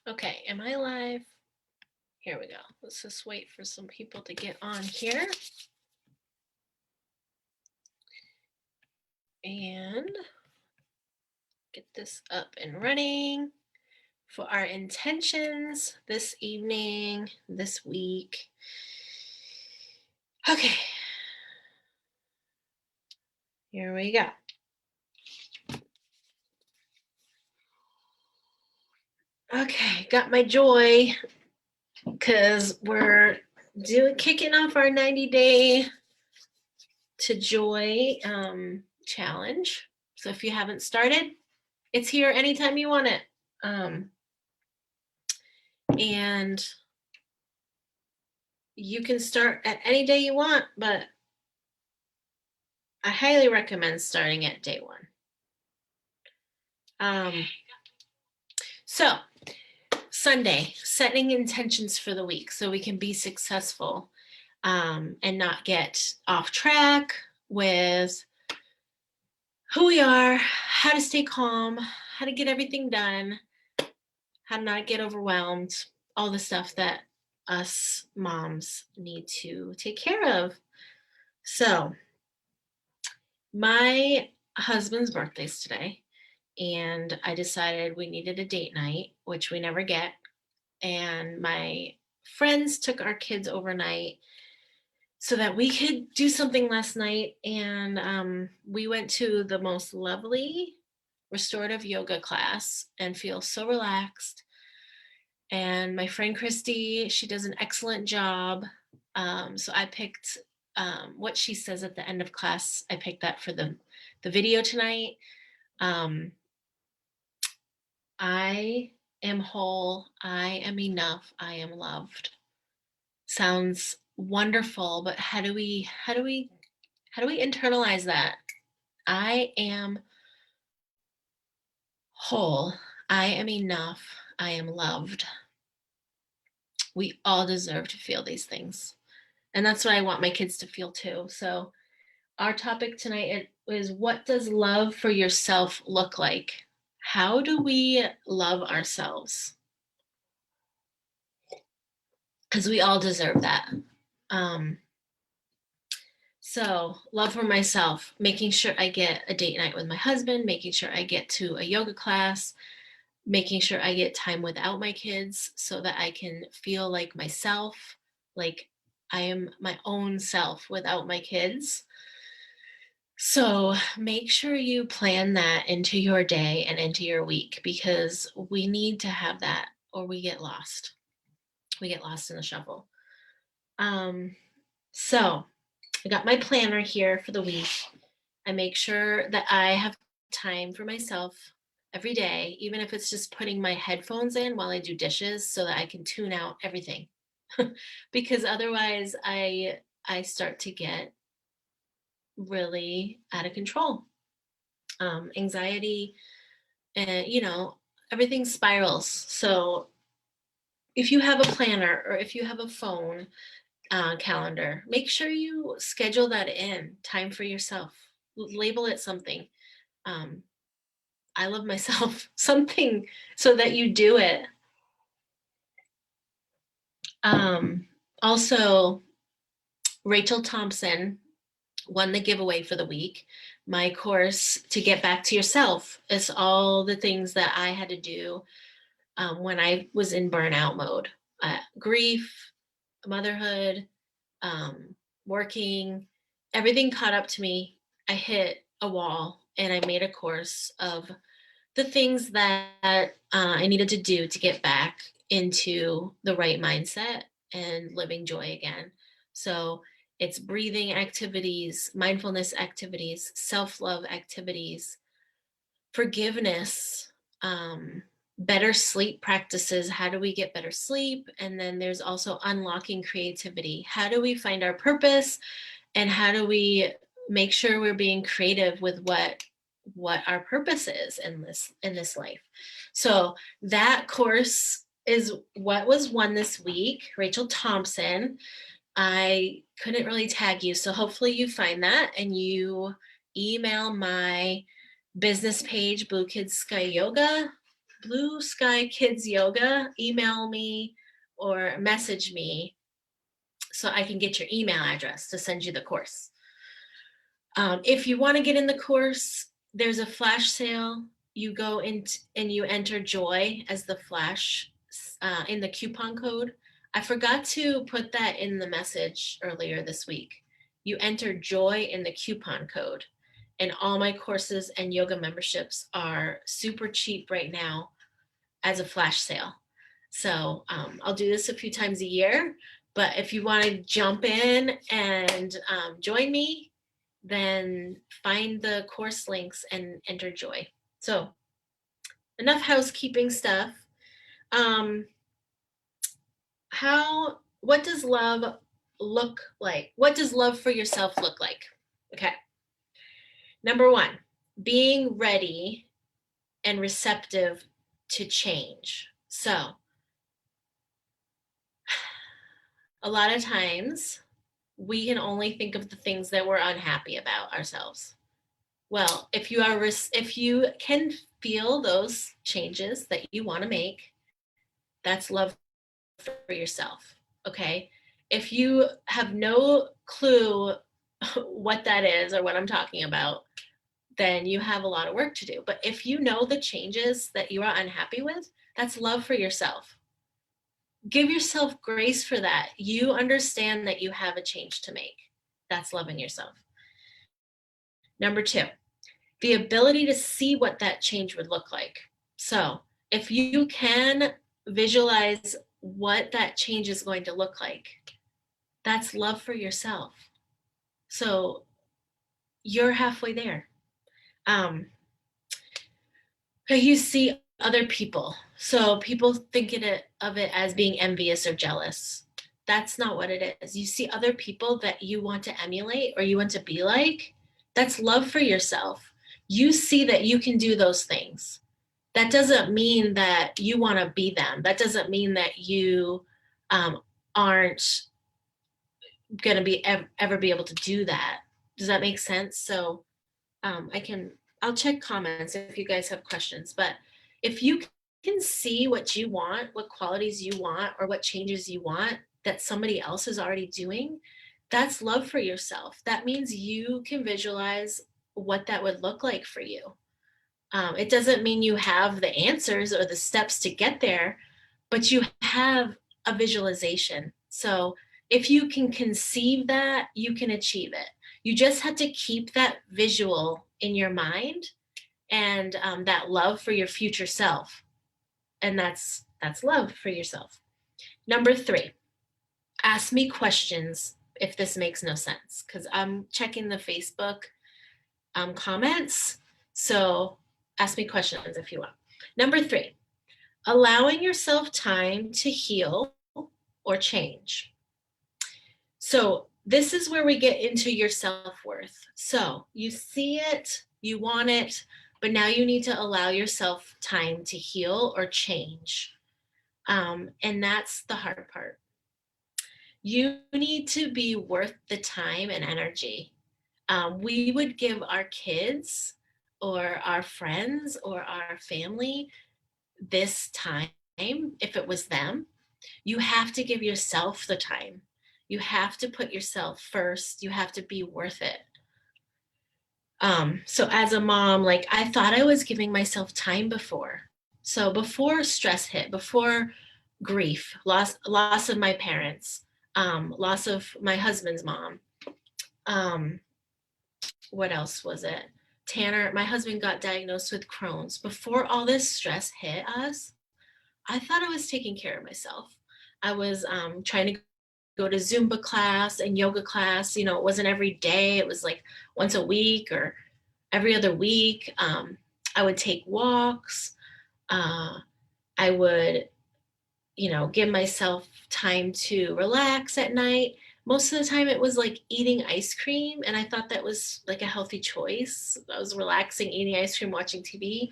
Okay, am I live? Here we go. Let's just wait for some people to get on here. And get this up and running for our intentions this evening, this week. Okay, here we go. Okay, got my joy because we're kicking off our 90-day to joy challenge. So if you haven't started, it's here anytime you want it. And you can start at any day you want, but I highly recommend starting at day one. So Sunday, setting intentions for the week so we can be successful and not get off track with who we are, how to stay calm, how to get everything done, how to not get overwhelmed, all the stuff that us moms need to take care of. So my husband's birthday's today, and I decided we needed a date night, which we never get. And my friends took our kids overnight so that we could do something last night. And we went to the most lovely restorative yoga class and feel so relaxed. And my friend Christy, she does an excellent job. So I picked what she says at the end of class. I picked that for the video tonight. I am whole. I am enough. I am loved. Sounds wonderful, but how do we internalize that? I am whole. I am enough. I am loved. We all deserve to feel these things. And that's what I want my kids to feel too. So our topic tonight is, what does love for yourself look like? How do we love ourselves? Because we all deserve that. So love for myself, making sure I get a date night with my husband, making sure I get to a yoga class, making sure I get time without my kids so that I can feel like myself, like I am my own self without my kids. So make sure you plan that into your day and into your week, because we need to have that or we get lost. We get lost in the shuffle. So I got my planner here for the week. I make sure that I have time for myself every day, even if it's just putting my headphones in while I do dishes so that I can tune out everything. Because otherwise I start to get really out of control. Anxiety and everything spirals. So if you have a planner or if you have a phone calendar, make sure you schedule that in, time for yourself. Label it something. I love myself, something, so that you do it. Also, Rachel Thompson won the giveaway for the week. My course, To Get Back to Yourself, is all the things that I had to do when I was in burnout mode. Grief, motherhood, working, everything caught up to me. I hit a wall and I made a course of the things that I needed to do to get back into the right mindset and living joy again. So it's breathing activities, mindfulness activities, self-love activities, forgiveness, better sleep practices. How do we get better sleep? And then there's also unlocking creativity. How do we find our purpose? And how do we make sure we're being creative with what our purpose is in this life? So that course is what was won this week. Rachel Thompson. I couldn't really tag you, so hopefully you find that and you email my business page, Blue Kids Sky Yoga, Blue Sky Kids Yoga, email me or message me so I can get your email address to send you the course. If you want to get in the course, there's a flash sale. You go in and you enter Joy as the flash in the coupon code. I forgot to put that in the message earlier this week. You enter Joy in the coupon code, and all my courses and yoga memberships are super cheap right now as a flash sale. So I'll do this a few times a year, but if you want to jump in and join me, then find the course links and enter Joy. So enough housekeeping stuff. What does love look like? What does love for yourself look like? Okay. Number one, being ready and receptive to change. So a lot of times we can only think of the things that we're unhappy about ourselves. Well, if you can feel those changes that you want to make, that's love for yourself. Okay? If you have no clue what that is or what I'm talking about, then you have a lot of work to do. But if you know the changes that you are unhappy with, that's love for yourself. Give yourself grace for that. You understand that you have a change to make. That's loving yourself. Number two, the ability to see what that change would look like. So if you can visualize what that change is going to look like, that's love for yourself. So you're halfway there. You see other people. So people think of it as being envious or jealous. That's not what it is. You see other people that you want to emulate or you want to be like. That's love for yourself. You see that you can do those things. That doesn't mean that you want to be them. That doesn't mean that you aren't going to be ever be able to do that. Does that make sense? So I'll check comments if you guys have questions, but if you can see what you want, what qualities you want, or what changes you want that somebody else is already doing, that's love for yourself. That means you can visualize what that would look like for you. It doesn't mean you have the answers or the steps to get there, but you have a visualization. So if you can conceive that, you can achieve it. You just have to keep that visual in your mind and that love for your future self. And that's love for yourself. Number three, ask me questions if this makes no sense, because I'm checking the Facebook comments. So ask me questions if you want. Number three, allowing yourself time to heal or change. So this is where we get into your self-worth. So you see it, you want it, but now you need to allow yourself time to heal or change. And that's the hard part. You need to be worth the time and energy. We would give our kids or our friends or our family this time if it was them. You have to give yourself the time. You have to put yourself first. You have to be worth it. So as a mom, like I thought I was giving myself time before. So before stress hit, before grief, loss of my parents, loss of my husband's mom. What else was it? Tanner, my husband got diagnosed with Crohn's. Before all this stress hit us, I thought I was taking care of myself. I was trying to go to Zumba class and yoga class. You know, it wasn't every day. It was like once a week or every other week. I would take walks. I would, give myself time to relax at night. Most of the time it was like eating ice cream, and I thought that was like a healthy choice. I was relaxing, eating ice cream, watching TV.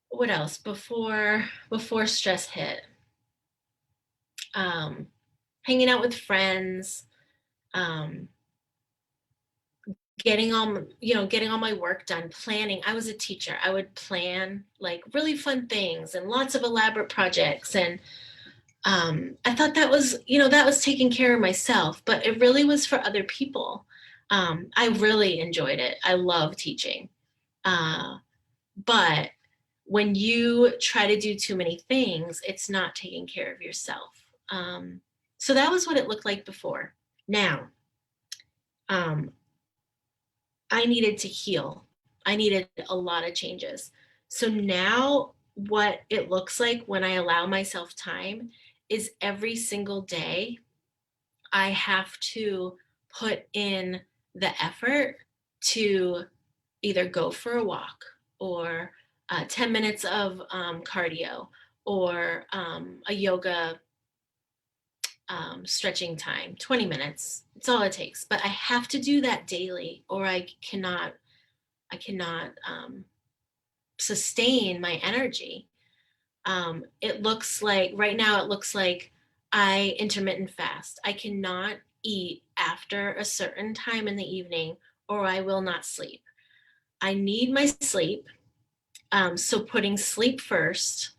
What else before stress hit? Hanging out with friends, getting all my work done, planning. I was a teacher. I would plan like really fun things and lots of elaborate projects. And I thought that was, that was taking care of myself, but it really was for other people. I really enjoyed it. I love teaching. Uh, but when you try to do too many things, it's not taking care of yourself. So that was what it looked like before. Now, um, I needed to heal. I needed a lot of changes. So now, what it looks like when I allow myself time is every single day, I have to put in the effort to either go for a walk or 10 minutes of cardio or a yoga stretching time, 20 minutes. It's all it takes. But I have to do that daily or I cannot sustain my energy. It looks like right now, it looks like I intermittent fast. I cannot eat after a certain time in the evening or I will not sleep. I need my sleep. So putting sleep first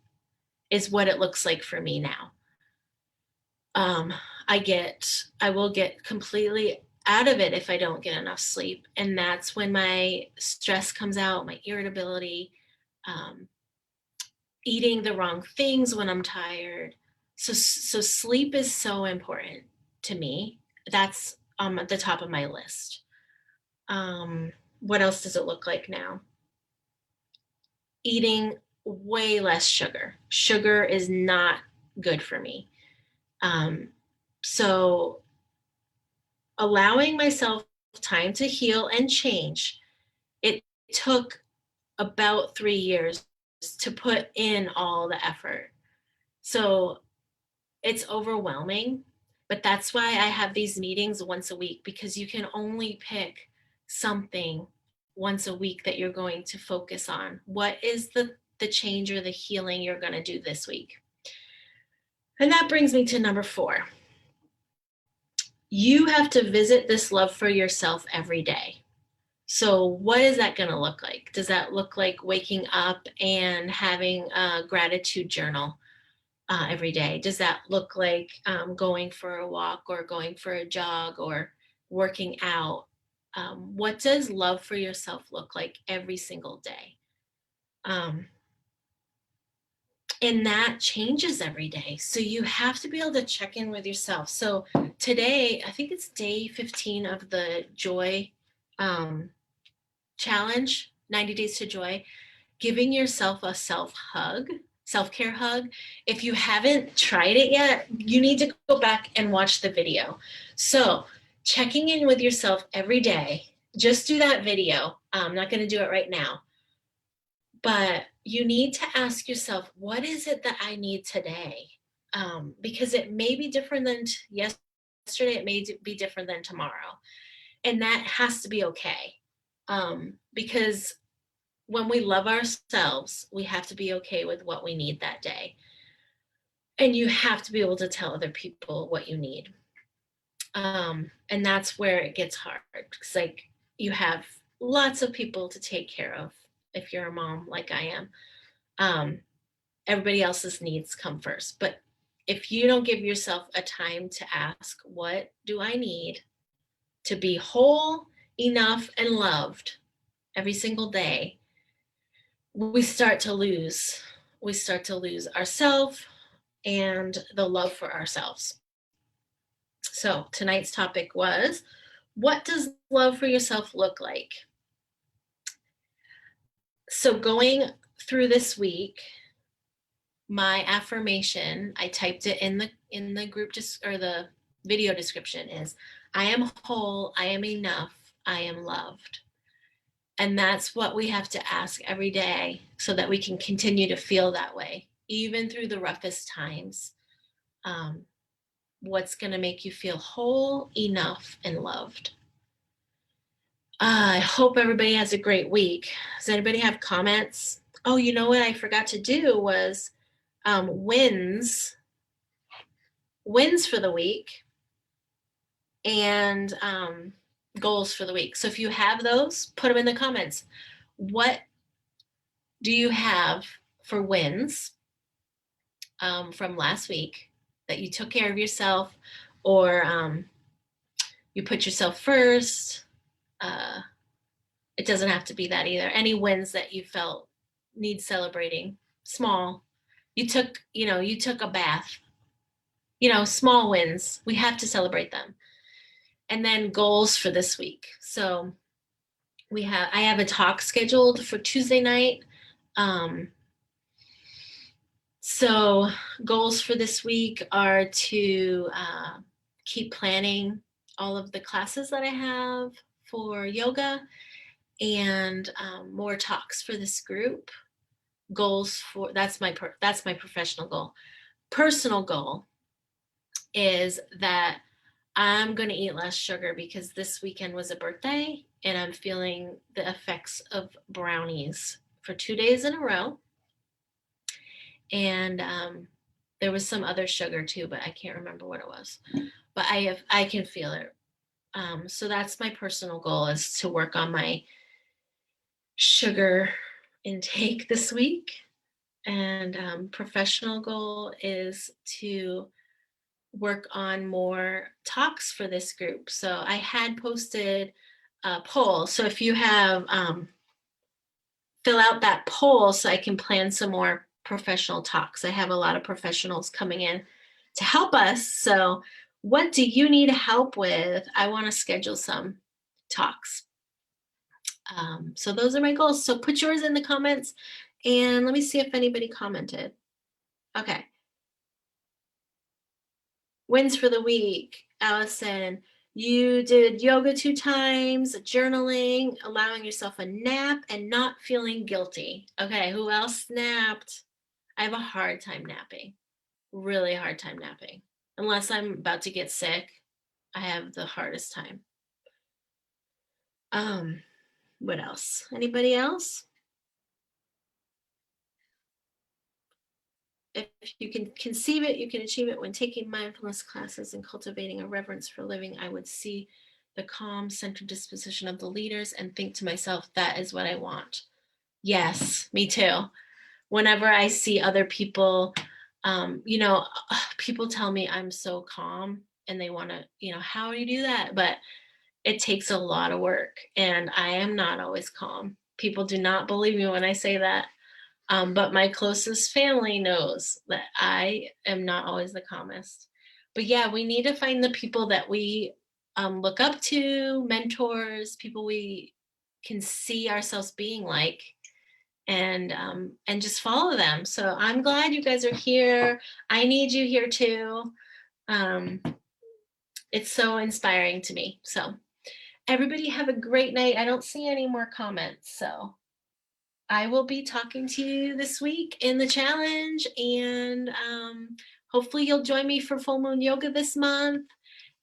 is what it looks like for me now. Um, I will get completely out of it if I don't get enough sleep. And that's when my stress comes out, my irritability, um, eating the wrong things when I'm tired. So sleep is so important to me. That's at the top of my list. What else does it look like now? Eating way less sugar. Sugar is not good for me. Um, so allowing myself time to heal and change. It took about 3 years to put in all the effort. So it's overwhelming, but that's why I have these meetings once a week because you can only pick something once a week that you're going to focus on. What is the change or the healing you're going to do this week? And that brings me to number 4. You have to visit this love for yourself every day. So, what is that going to look like? Does that look like waking up and having a gratitude journal every day? Does that look like going for a walk or going for a jog or working out? What does love for yourself look like every single day? Um, and that changes every day. So you have to be able to check in with yourself. So today, I think it's day 15 of the Joy um, challenge, 90 Days to Joy, giving yourself a self-care hug. If you haven't tried it yet, you need to go back and watch the video. So checking in with yourself every day, just do that video. I'm not going to do it right now, but you need to ask yourself, what is it that I need today? Because it may be different than yesterday, it may be different than tomorrow. And that has to be okay. Because when we love ourselves, we have to be okay with what we need that day. And you have to be able to tell other people what you need. And that's where it gets hard because, like, you have lots of people to take care of if you're a mom like I am. Um, Everybody else's needs come first. But if you don't give yourself a time to ask, what do I need to be whole, enough, and loved every single day, we start to lose. We start to lose ourselves and the love for ourselves. So tonight's topic was, what does love for yourself look like? So going through this week, my affirmation, I typed it in the group or the video description, is I am whole, I am enough, I am loved. And that's what we have to ask every day so that we can continue to feel that way, even through the roughest times. What's going to make you feel whole, enough, and loved? I hope everybody has a great week. Does anybody have comments? Oh, you know what I forgot to do was wins for the week. And goals for the week. So if you have those, put them in the comments. What do you have for wins from last week that you took care of yourself, or you put yourself first? It doesn't have to be that either. Any wins that you felt need celebrating, small. You took a bath. Small wins. We have to celebrate them. And then goals for this week. So I have a talk scheduled for Tuesday night. So goals for this week are to keep planning all of the classes that I have for yoga, and more talks for this group. Goals for that's my professional goal. Personal goal is that I'm going to eat less sugar because this weekend was a birthday and I'm feeling the effects of brownies for 2 days in a row. And there was some other sugar too, but I can't remember what it was. But I can feel it. So that's my personal goal, is to work on my sugar intake this week. And professional goal is to work on more talks for this group. So I had posted a poll. So if you have, fill out that poll so I can plan some more professional talks. I have a lot of professionals coming in to help us. So what do you need help with? I want to schedule some talks. So those are my goals. So put yours in the comments and let me see if anybody commented. Okay. Wins for the week. Allison, you did yoga 2 times, journaling, allowing yourself a nap, and not feeling guilty. Okay, who else napped? I have a hard time napping. Really hard time napping. Unless I'm about to get sick, I have the hardest time. What else? Anybody else? If you can conceive it, you can achieve it. When taking mindfulness classes and cultivating a reverence for living, I would see the calm, centered disposition of the leaders and think to myself, that is what I want. Yes, me too. Whenever I see other people, people tell me I'm so calm and they want to, how do you do that? But it takes a lot of work and I am not always calm. People do not believe me when I say that. But my closest family knows that I am not always the calmest. But yeah, we need to find the people that we look up to, mentors, people we can see ourselves being like, and just follow them. So I'm glad you guys are here. I need you here too. It's so inspiring to me. So everybody have a great night. I don't see any more comments, so I will be talking to you this week in the challenge, and hopefully you'll join me for full moon yoga this month.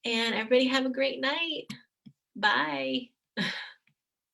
And everybody have a great night. Bye.